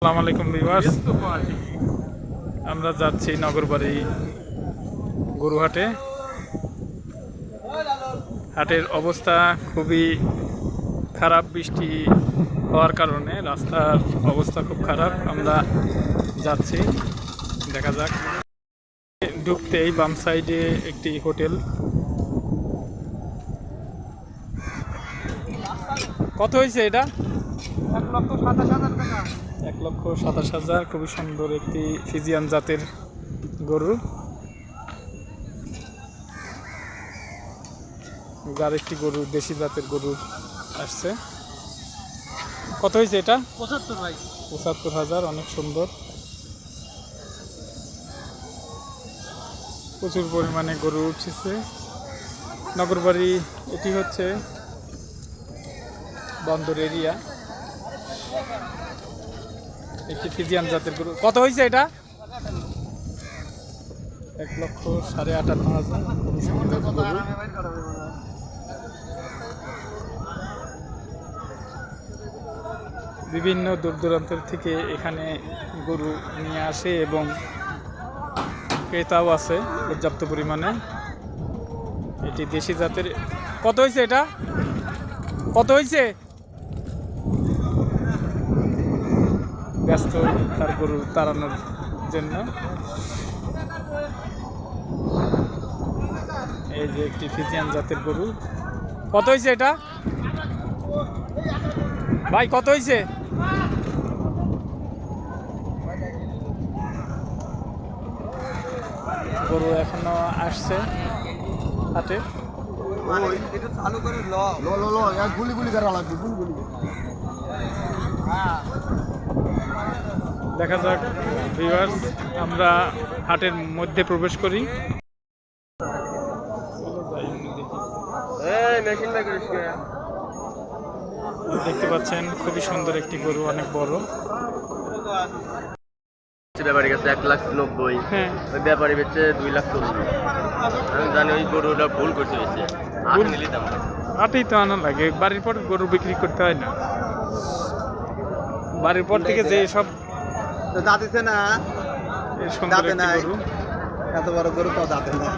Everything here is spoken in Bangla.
আসসালামু আলাইকুম ভিউয়ার্স, আমরা যাচ্ছি নগরবাড়ি গরুহাটে। হাটের অবস্থা খুবই খারাপ, বৃষ্টি হওয়ার কারণে রাস্তার অবস্থা খুব খারাপ। আমরা যাচ্ছি, দেখা যাক। ঢুকতেই বাম সাইডে একটি হোটেল। কত হয়েছে এটা? 1,27,000 টাকা। 1,27,000। খুবই সুন্দর একটি ফিজিয়ান জাতের গরু। আরেকটি গরু, দেশি জাতের গরু আসছে। কত হয়েছে এটা? 75 ভাই। 75,000। অনেক সুন্দর, প্রচুর পরিমাণে গরু উঠছে নগরবাড়ি। এটি হচ্ছে বন্দর এরিয়া। একটি ফিজিয়ান জাতের গরু। কত হয়েছে এটা? 1,58,500। খুবই সুন্দর গরু। বিভিন্ন দূর দূরান্তের থেকে এখানে গরু নিয়ে আসে এবং ক্রেতাও আছে পর্যাপ্ত পরিমাণে। এটি দেশি জাতের। কত হয়েছে এটা? কত হয়েছে? ব্যস্ত তার গরু তাড়ানোর জন্য। এই যে একটি ফিজিয়ান জাতের গরু। কত হয়েছে এটা ভাই? কত হয়েছে? গরু এখনো আসছে হাটে। দেখা যাক ভিউয়ার্স, আমরা হাটের মধ্যে প্রবেশ করি। দেখতে পাচ্ছেন খুবই সুন্দর একটি গরু, অনেক বড়। ব্যাপারী কাছে 1,90,000। হ্যাঁ, ওই ব্যাপারী বেচছে 2,40,000। আমি জানি ওই গরুটা ভুল করছে বেশি। আট নিলি দাম। হাটেই তো আনা লাগে, বাড়ির পর গরু বিক্রি করতে হয় না। বাড়ির পর থেকে যে সব দাঁতিছে না, সুন্দর একটি গরু। এত বড় গরু তো দাঁতে না।